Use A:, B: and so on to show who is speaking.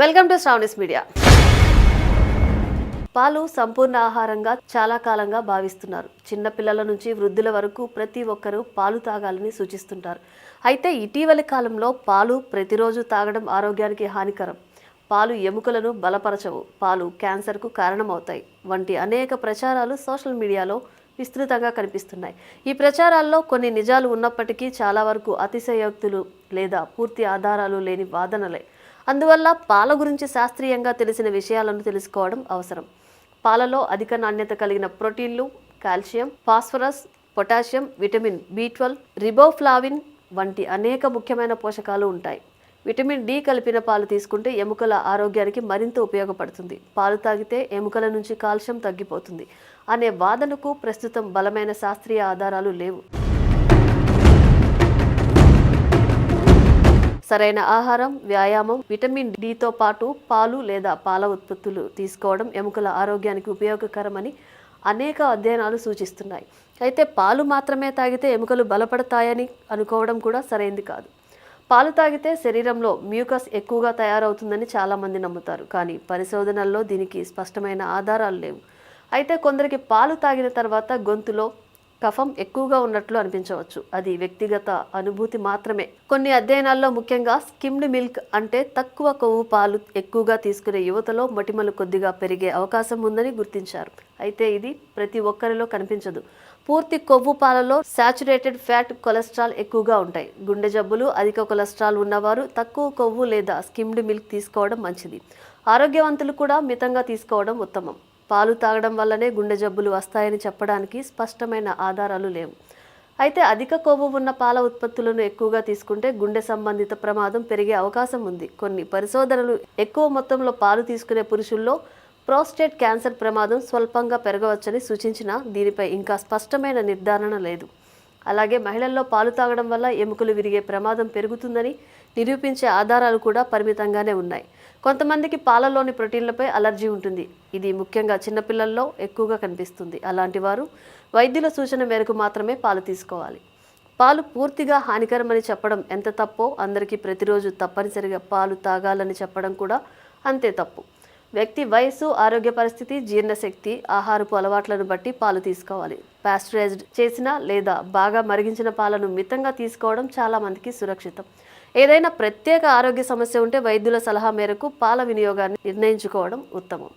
A: Welcome to Sravani's media. పాలు సంపూర్ణ ఆహారంగా చాలా కాలంగా భావిస్తున్నారు. చిన్న పిల్లల నుంచి వృద్ధుల వరకు ప్రతి ఒక్కరూ పాలు తాగాలని సూచిస్తుంటారు. అయితే ఇటీవలి కాలంలో పాలు ప్రతిరోజు తాగడం ఆరోగ్యానికి హానికరం, పాలు ఎముకలను బలపరచవు, పాలు క్యాన్సర్కు కారణమవుతాయి వంటి అనేక ప్రచారాలు సోషల్ మీడియాలో విస్తృతంగా కనిపిస్తున్నాయి. ఈ ప్రచారాల్లో కొన్ని నిజాలు ఉన్నప్పటికీ చాలా వరకు అతిశయోక్తులు లేదా పూర్తి ఆధారాలు లేని వాదనలే. అందువల్ల పాల గురించి శాస్త్రీయంగా తెలిసిన విషయాలను తెలుసుకోవడం అవసరం. పాలలో అధిక నాణ్యత కలిగిన ప్రోటీన్లు, calcium, phosphorus, potassium, vitamin B12, riboflavin వంటి అనేక ముఖ్యమైన పోషకాలు ఉంటాయి. విటమిన్ D కలిపిన పాలు తీసుకుంటే ఎముకల ఆరోగ్యానికి మరింత ఉపయోగపడుతుంది. పాలు తాగితే ఎముకల నుంచి కాల్షియం తగ్గిపోతుంది అనే వాదనకు ప్రస్తుతం బలమైన శాస్త్రీయ ఆధారాలు లేవు. సరైన ఆహారం, వ్యాయామం, విటమిన్ Dతో పాటు పాలు లేదా పాల ఉత్పత్తులు తీసుకోవడం ఎముకల ఆరోగ్యానికి ఉపయోగకరమని అనేక అధ్యయనాలు సూచిస్తున్నాయి. అయితే పాలు మాత్రమే తాగితే ఎముకలు బలపడతాయని అనుకోవడం కూడా సరైంది కాదు. పాలు తాగితే శరీరంలో మ్యూకస్ ఎక్కువగా తయారవుతుందని చాలామంది నమ్ముతారు. కానీ పరిశోధనల్లో దీనికి స్పష్టమైన ఆధారాలు లేవు. అయితే కొందరికి పాలు తాగిన తర్వాత గొంతులో కఫం ఎక్కువగా ఉన్నట్లు అనిపించవచ్చు. అది వ్యక్తిగత అనుభూతి మాత్రమే. కొన్ని అధ్యయనాల్లో ముఖ్యంగా స్కిమ్డ్ మిల్క్ అంటే తక్కువ కొవ్వు పాలు ఎక్కువగా తీసుకునే యువతలో మొటిమలు కొద్దిగా పెరిగే అవకాశం ఉందని గుర్తించారు. అయితే ఇది ప్రతి ఒక్కరిలో కనిపించదు. పూర్తి కొవ్వు పాలలో శాచురేటెడ్ ఫ్యాట్, కొలెస్ట్రాల్ ఎక్కువగా ఉంటాయి. గుండె జబ్బులు, అధిక కొలెస్ట్రాల్ ఉన్నవారు తక్కువ కొవ్వు లేదా స్కిమ్డ్ మిల్క్ తీసుకోవడం మంచిది. ఆరోగ్యవంతులు కూడా మితంగా తీసుకోవడం ఉత్తమం. పాలు తాగడం వల్లనే గుండె జబ్బులు వస్తాయని చెప్పడానికి స్పష్టమైన ఆధారాలు లేవు. అయితే అధిక కొవ్వు ఉన్న పాల ఉత్పత్తులను ఎక్కువగా తీసుకుంటే గుండె సంబంధిత ప్రమాదం పెరిగే అవకాశం ఉంది. కొన్ని పరిశోధనలు ఎక్కువ మొత్తంలో పాలు తీసుకునే పురుషుల్లో ప్రోస్టేట్ క్యాన్సర్ ప్రమాదం స్వల్పంగా పెరగవచ్చని సూచించినా దీనిపై ఇంకా స్పష్టమైన నిర్ధారణ లేదు. అలాగే మహిళల్లో పాలు తాగడం వల్ల ఎముకలు విరిగే ప్రమాదం పెరుగుతుందని నిరూపించే ఆధారాలు కూడా పరిమితంగానే ఉన్నాయి. కొంతమందికి పాలలోని ప్రోటీన్లపై అలర్జీ ఉంటుంది. ఇది ముఖ్యంగా చిన్నపిల్లల్లో ఎక్కువగా కనిపిస్తుంది. అలాంటి వారు వైద్యుల సూచన మేరకు మాత్రమే పాలు తీసుకోవాలి. పాలు పూర్తిగా హానికరమని చెప్పడం ఎంత తప్పో, అందరికీ ప్రతిరోజు తప్పనిసరిగా పాలు తాగాలని చెప్పడం కూడా అంతే తప్పు. వ్యక్తి వయసు, ఆరోగ్య పరిస్థితి, జీర్ణశక్తి, ఆహారపు అలవాట్లను బట్టి పాలు తీసుకోవాలి. పాస్చరైజ్డ్ చేసిన లేదా బాగా మరిగించిన పాలను మితంగా తీసుకోవడం చాలా మందికి సురక్షితం. ఏదైనా ప్రత్యేక ఆరోగ్య సమస్య ఉంటే వైద్యుల సలహా మేరకు పాల వినియోగాన్ని నిర్ణయించుకోవడం ఉత్తమం.